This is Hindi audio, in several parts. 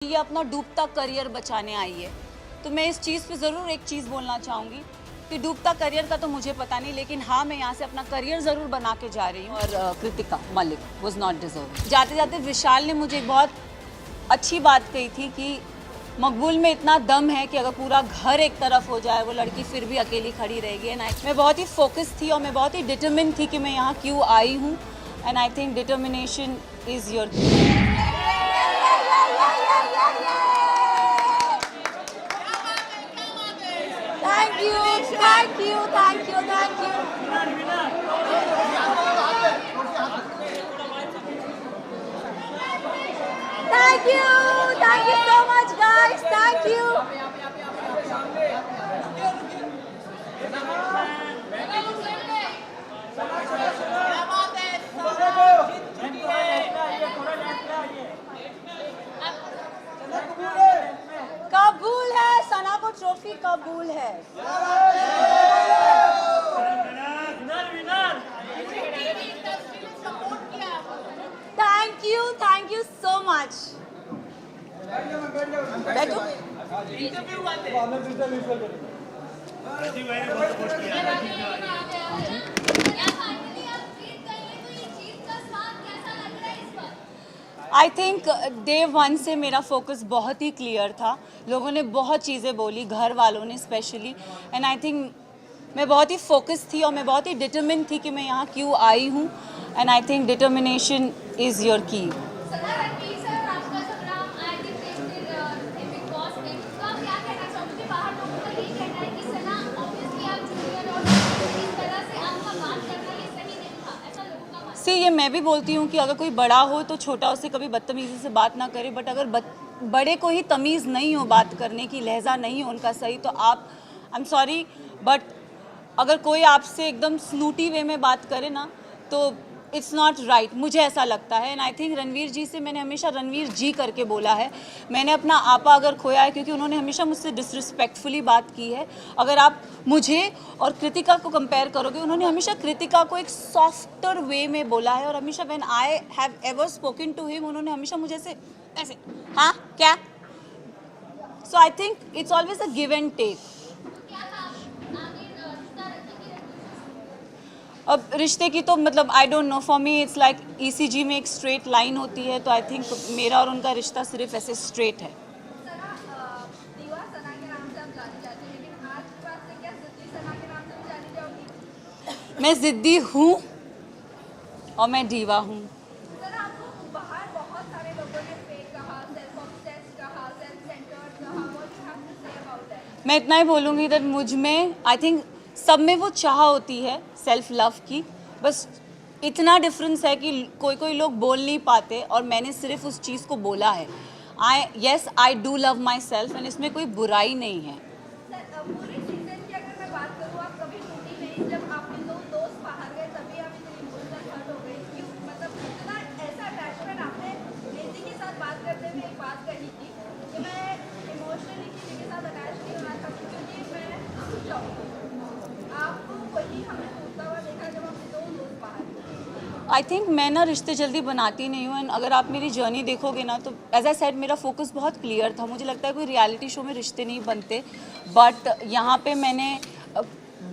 ये अपना डूबता करियर बचाने आई है। तो मैं इस चीज़ पे ज़रूर एक चीज़ बोलना चाहूँगी कि डूबता करियर का तो मुझे पता नहीं, लेकिन हाँ, मैं यहाँ से अपना करियर ज़रूर बना के जा रही हूँ। और Kritika Malik was not deserve. जाते जाते विशाल ने मुझे एक बहुत अच्छी बात कही थी कि मकबूल में इतना दम है कि अगर पूरा घर एक तरफ हो जाए वो लड़की फिर भी अकेली खड़ी रहेगी। एंड मैं बहुत ही फोकस थी और मैं बहुत ही डिटर्मिन थी कि मैं यहाँ क्यों आई हूँ। And I think determination is your Thank you, thank you, thank you, thank you. Thank you so much, guys. Thank you. कबूल है, सना को ट्रॉफी कबूल है। Thank you so much. बैठो। आई थिंक डे वन से मेरा फोकस बहुत ही क्लियर था। लोगों ने बहुत चीज़ें बोली, घर वालों ने स्पेशली। एंड आई थिंक मैं बहुत ही फोकस थी और मैं बहुत ही डिटर्मिन थी कि मैं यहाँ क्यों आई हूँ। And I think determination is your की। सी ये मैं भी बोलती हूँ कि अगर कोई बड़ा हो तो छोटा उससे कभी बदतमीज़ी से बात ना करे, बट अगर बड़े को ही तमीज़ नहीं हो बात करने की, लहजा नहीं हो उनका सही, तो आप आई एम सॉरी बट अगर कोई आपसे एकदम स्नूटी वे में बात करे ना तो इट्स नॉट राइट, मुझे ऐसा लगता है। एंड आई थिंक रणवीर जी से मैंने हमेशा रणवीर जी करके बोला है। मैंने अपना आपा अगर खोया है क्योंकि उन्होंने हमेशा मुझसे डिसरिस्पेक्टफुली बात की है। अगर आप मुझे और कृतिका को कंपेयर करोगे, उन्होंने हमेशा कृतिका को एक सॉफ्टर वे में बोला है। और हमेशा when I have ever spoken to him, उन्होंने हमेशा मुझे ऐसे हाँ क्या। So I think it's always a give and take. अब रिश्ते की तो मतलब I don't know, for me it's like ECG में एक स्ट्रेट लाइन होती है, तो आई थिंक मेरा और उनका रिश्ता सिर्फ ऐसे स्ट्रेट है। मैं जिद्दी हूँ और मैं दीवा हूँ। मैं इतना ही बोलूँगी दैट मुझ में आई थिंक सब में वो चाह होती है सेल्फ लव की, बस इतना डिफरेंस है कि कोई लोग बोल नहीं पाते और मैंने सिर्फ उस चीज़ को बोला है। I do love my self and इसमें कोई बुराई नहीं है। आई थिंक मैं ना रिश्ते जल्दी बनाती नहीं हूँ। एंड अगर आप मेरी जर्नी देखोगे ना तो एज आई सेड मेरा फोकस बहुत क्लियर था। मुझे लगता है कोई रियलिटी शो में रिश्ते नहीं बनते, बट यहाँ पे मैंने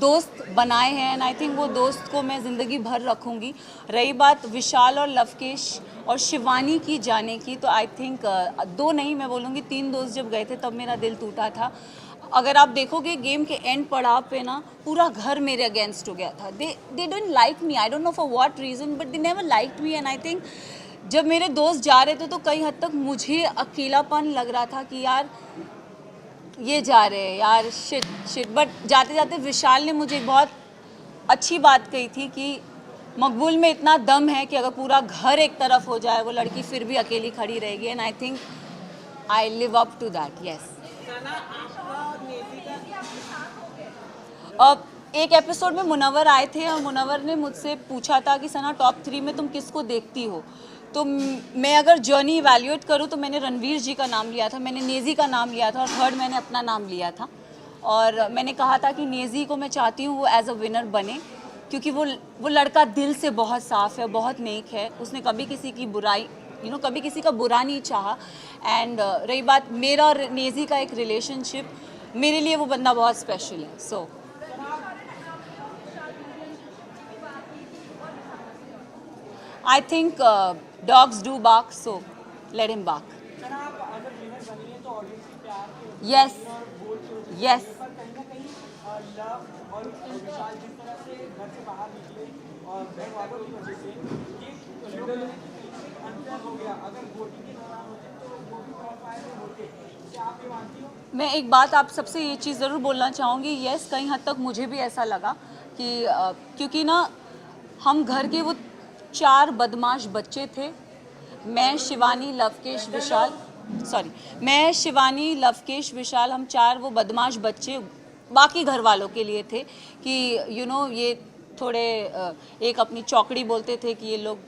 दोस्त बनाए हैं एंड आई थिंक वो दोस्त को मैं ज़िंदगी भर रखूँगी। रही बात विशाल और लवकेश और शिवानी की जाने की, तो आई थिंक दो नहीं मैं बोलूँगी 3 दोस्त जब गए थे तब मेरा दिल टूटा था। अगर आप देखोगे गेम के एंड पड़ाव पे ना पूरा घर मेरे अगेंस्ट हो गया था। They don't like me, I don't know for what reason, but they never liked me. And I think जब मेरे दोस्त जा रहे थे तो कई हद तक मुझे अकेलापन लग रहा था कि यार ये जा रहे हैं यार, शिट। बट जाते जाते विशाल ने मुझे बहुत अच्छी बात कही थी कि मकबूल में इतना दम है कि अगर पूरा घर एक तरफ हो जाए वो लड़की फिर भी अकेली खड़ी रहेगी। And I think I live up to that. Yes. अब एक एपिसोड में मुनव्वर आए थे और मुनव्वर ने मुझसे पूछा था कि सना टॉप 3 में तुम किसको देखती हो। तो मैं अगर जर्नी इवैल्यूएट करूँ तो मैंने रणवीर जी का नाम लिया था, मैंने नेज़ी का नाम लिया था और थर्ड मैंने अपना नाम लिया था। और मैंने कहा था कि नेज़ी को मैं चाहती हूँ वो एज अ विनर बने, क्योंकि वो लड़का दिल से बहुत साफ़ है, बहुत नेक है, उसने कभी किसी की बुराई कभी किसी का बुरा नहीं चाहा। एंड रही बात मेरा और नेजी का एक रिलेशनशिप, मेरे लिए वो बंदा बहुत स्पेशल है। सो I think dogs do bark, so let him bark. Yes, yes. मैं एक बात आप सबसे ये चीज़ ज़रूर बोलना चाहूँगी, यस कहीं हद तक मुझे भी ऐसा लगा कि क्योंकि ना हम घर के वो 4 बदमाश बच्चे थे, मैं शिवानी लवकेश विशाल, हम 4 वो बदमाश बच्चे बाकी घर वालों के लिए थे कि ये थोड़े एक अपनी चौकड़ी बोलते थे कि ये लोग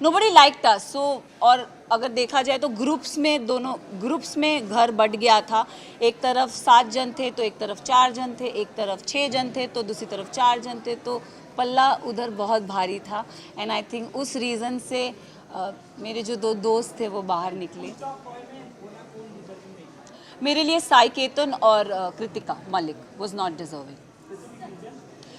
नोबडी लाइक्ड अस। सो और अगर देखा जाए तो दोनों ग्रुप्स में घर बट गया था। एक तरफ 7 जन थे तो एक तरफ 4 जन थे, एक तरफ 6 जन थे तो दूसरी तरफ 4 जन थे, तो पल्ला उधर बहुत भारी था। एंड आई थिंक उस रीज़न से मेरे जो 2 दोस्त थे वो बाहर निकले। मेरे लिए साई केतन और Kritika Malik was not deserving.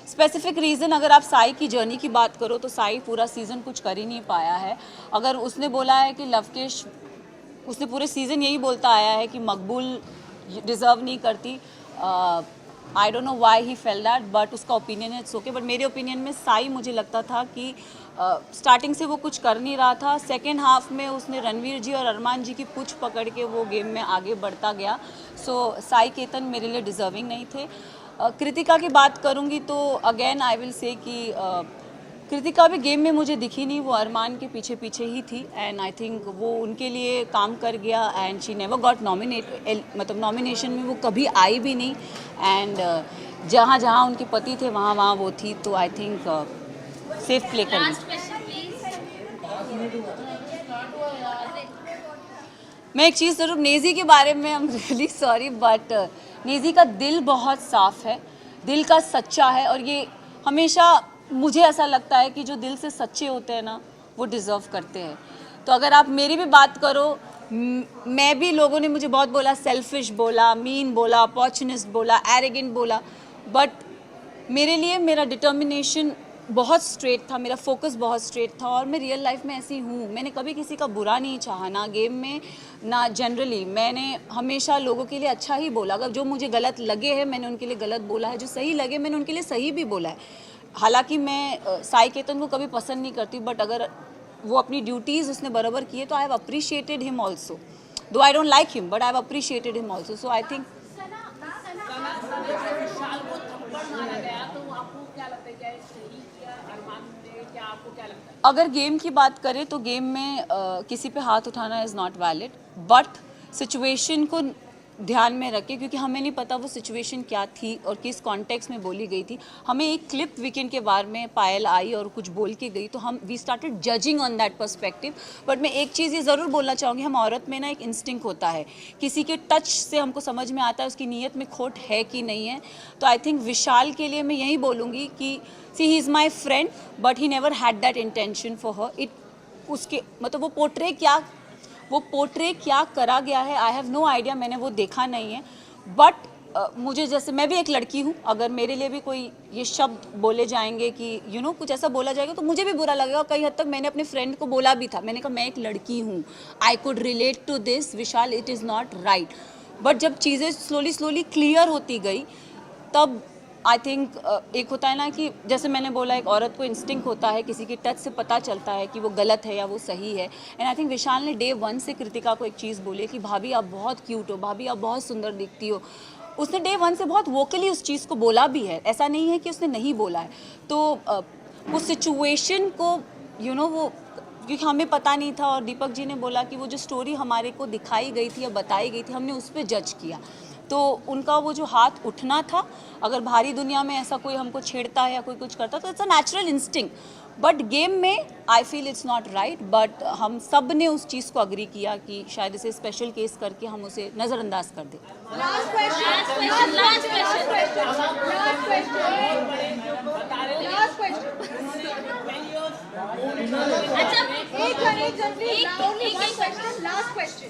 Specific reason अगर आप साई की जर्नी की बात करो तो साई पूरा सीज़न कुछ कर ही नहीं पाया है। अगर उसने बोला है कि लवकेश, उसने पूरे सीज़न यही बोलता आया है कि मकबूल डिज़र्व नहीं करती। आई don't know why he fail that, but उसका ओपिनियन इट्स ओके। बट मेरे ओपिनियन में साई मुझे लगता था कि स्टार्टिंग से वो कुछ कर नहीं रहा था। सेकेंड हाफ में उसने रणवीर जी और अरमान जी की पूछ पकड़ के वो गेम में आगे बढ़ता गया। सो साई केतन मेरे लिए डिज़र्विंग नहीं थे। कृतिका की बात करूँगी तो अगेन आई विल से कि कृतिका भी गेम में मुझे दिखी नहीं, वो अरमान के पीछे पीछे ही थी। एंड आई थिंक वो उनके लिए काम कर गया एंड शी नेवर गॉट मतलब नॉमिनेशन में वो कभी आई भी नहीं। एंड जहाँ जहाँ उनके पति थे वहाँ वहाँ वो थी, तो आई थिंक सेफ प्ले कर मैं एक चीज़ ज़रूर नेजी के बारे में, I am really sorry but Naezy का दिल बहुत साफ़ है, दिल का सच्चा है। और ये हमेशा मुझे ऐसा लगता है कि जो दिल से सच्चे होते हैं ना वो डिज़र्व करते हैं। तो अगर आप मेरी भी बात करो, मैं भी, लोगों ने मुझे बहुत बोला, सेल्फिश बोला, मीन बोला, अपॉर्चुनिस्ट बोला, एरोगेंट बोला, बट मेरे लिए मेरा डिटर्मिनेशन बहुत स्ट्रेट था, मेरा फोकस बहुत स्ट्रेट था। और मैं रियल लाइफ में ऐसी हूँ, मैंने कभी किसी का बुरा नहीं चाहा, ना गेम में ना जनरली। मैंने हमेशा लोगों के लिए अच्छा ही बोला। अगर जो मुझे गलत लगे हैं मैंने उनके लिए गलत बोला है, जो सही लगे मैंने उनके लिए सही भी बोला है। हालांकि मैं साई केतन को कभी पसंद नहीं करती, बट अगर वो अपनी ड्यूटीज़ उसने बराबर किए तो I have appreciated him also, though I don't like him but I have appreciated him also. So I think अगर गेम की बात करें तो गेम में किसी पे हाथ उठाना is not valid, but situation को ध्यान में रखें, क्योंकि हमें नहीं पता वो सिचुएशन क्या थी और किस कॉन्टेक्स्ट में बोली गई थी। हमें एक क्लिप वीकेंड के बारे में पायल आई और कुछ बोल के गई, तो हम we started judging on that perspective. But मैं एक चीज़ ये ज़रूर बोलना चाहूँगी, हम औरत में ना एक इंस्टिंक्ट होता है, किसी के टच से हमको समझ में आता है उसकी नीयत में खोट है कि नहीं है। तो आई थिंक विशाल के लिए मैं यही बोलूँगी कि see he is my friend but he never had that intention for her. It उसके मतलब वो पोर्ट्रे क्या करा गया है, आई हैव नो आइडिया, मैंने वो देखा नहीं है। बट मुझे, जैसे मैं भी एक लड़की हूँ, अगर मेरे लिए भी कोई ये शब्द बोले जाएंगे कि कुछ ऐसा बोला जाएगा तो मुझे भी बुरा लगेगा। कई हद तक मैंने अपने फ्रेंड को बोला भी था, मैंने कहा मैं एक लड़की हूँ, I could relate to this Vishal, it is not right. But जब चीज़ें स्लोली क्लियर होती गई तब आई थिंक एक होता है ना कि जैसे मैंने बोला, एक औरत को इंस्टिंक्ट होता है, किसी की टच से पता चलता है कि वो गलत है या वो सही है। एंड आई थिंक विशाल ने डे 1 से कृतिका को एक चीज़ बोली कि भाभी आप बहुत क्यूट हो, भाभी आप बहुत सुंदर दिखती हो। उसने डे 1 से बहुत वोकली उस चीज़ को बोला भी है, ऐसा नहीं है कि उसने नहीं बोला है। तो वो सिचुएशन को वो, क्योंकि हमें पता नहीं था, और दीपक जी ने बोला कि वो जो स्टोरी हमारे को दिखाई गई थी या बताई गई थी, हमने उस पर जज किया। तो उनका वो जो हाथ उठना था, अगर भारी दुनिया में ऐसा कोई हमको छेड़ता है या कोई कुछ करता तो it's a natural instinct, but game में I feel it's not right. But हम सब ने उस चीज़ को अग्री किया कि शायद इसे स्पेशल केस करके हम उसे नज़रअंदाज कर दें। अच्छा एक क्वेश्चन लास्ट क्वेश्चन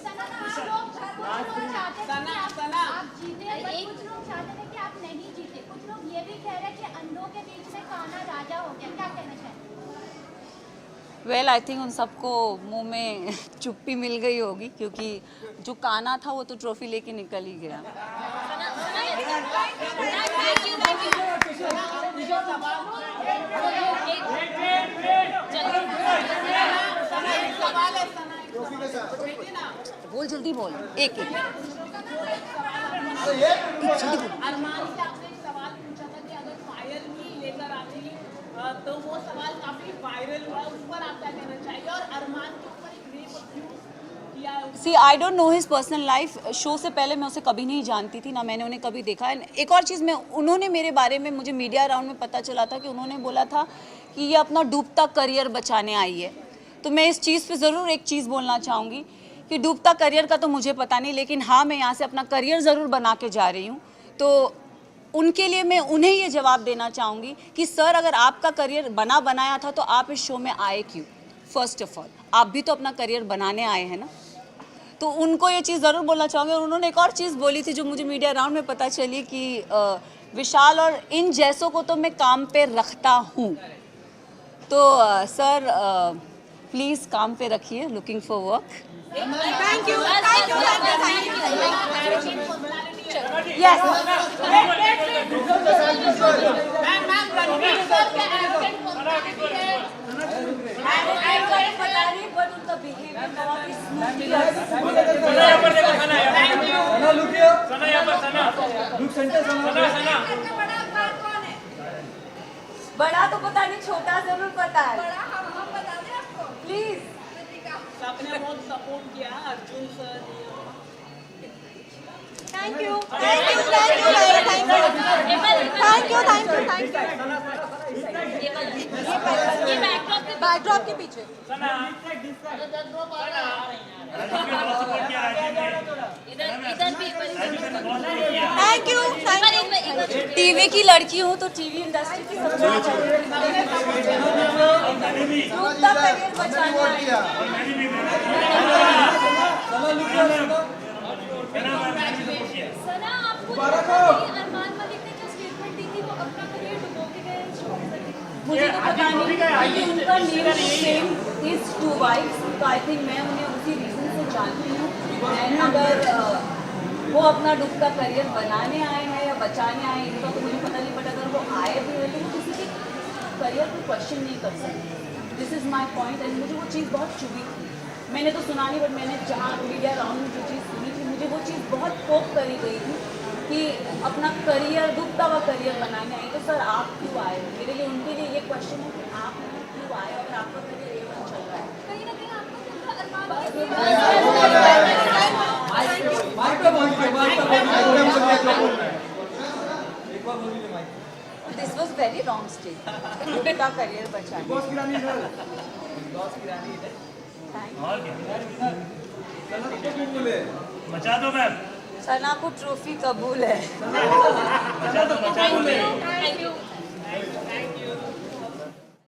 कि आप नहीं जीते, कुछ लोग ये भी कह रहे हैं कि अंधों के बीच में कान्हा राजा हो गया, क्या कहना चाहेंगे? वेल आई थिंक उन सबको मुंह में चुप्पी मिल गई होगी, क्योंकि जो काना था वो तो ट्रॉफी लेके निकल ही गया। बोल जल्दी बोल, एक एक अरमान से आपने एक सवाल पूछा था कि अगर पायल ही लेकर आती तो वो सवाल काफी वायरल हुआ, उस पर आप क्या कहना चाहिए? और अरमान के ऊपर एक रेप अब्यूज किया। See I don't know his personal life. Show से पहले मैं उसे कभी नहीं जानती थी, ना मैंने उन्हें कभी देखा। एक और चीज़, मैं उन्होंने मेरे बारे में, मुझे मीडिया राउंड में पता चला था कि उन्होंने बोला था कि ये अपना डूबता करियर बचाने आई है। तो मैं इस चीज़ पे ज़रूर एक चीज़ बोलना चाहूँगी कि डूबता करियर का तो मुझे पता नहीं, लेकिन हाँ मैं यहाँ से अपना करियर ज़रूर बना के जा रही हूँ। तो उनके लिए मैं उन्हें ये जवाब देना चाहूँगी कि सर, अगर आपका करियर बनाया था तो आप इस शो में आए क्यों? फर्स्ट ऑफ ऑल आप भी तो अपना करियर बनाने आए हैं ना। तो उनको ये चीज़ ज़रूर बोलना चाहूँगी। और उन्होंने एक और चीज़ बोली थी जो मुझे मीडिया राउंड में पता चली कि विशाल और इन जैसों को तो मैं काम पे रखता हूँ। तो सर प्लीज़ काम पे रखिए, looking for work. Thank you yes बड़ा तो पता नहीं, छोटा जरूर पता है। प्लीज सबने बहुत सपोर्ट किया, Arjun sir. Thank you backdrop के पीछे थैंक यू टीवी की लड़की हूँ तो टीवी इंडस्ट्री की सबसे करियर बचाने आई हूँ। सना, आपको अरमान मलिक ने जो स्टेटमेंट दी थी वो अपना करियर डुबो के गए शो से? मुझे तो पता नहीं, क्योंकि उनका name same is two wifes, तो आई थिंक मैं उन्हें उसी रीजन से जानती हूँ। एंड अगर वो अपना डूबता करियर बनाने आए हैं या बचाने आए हैं, इनका तो मुझे पता नहीं, बट अगर वो आए भी हैं तो वो किसी के करियर को क्वेश्चन नहीं कर सकते। This is my point. And मुझे वो चीज़ बहुत चुभी थी। मैंने तो सुना नहीं, बट मैंने जहाँ मीडिया राउंड में जो चीज़ सुनी थी, मुझे वो चीज़ बहुत पोक करी गई थी कि अपना करियर, डूबता हुआ करियर बनाने आए। तो सर आप क्यों आए? मेरे लिए, उनके लिए ये क्वेश्चन है कि आप क्यों आए अगर आपका करियर A1 चल रहा है। कहीं ना कहीं आपको this was very wrong state. डूबता करियर बचाने। बचा दो मैम। सना को ट्रॉफी कबूल है। बचा दो। Thank you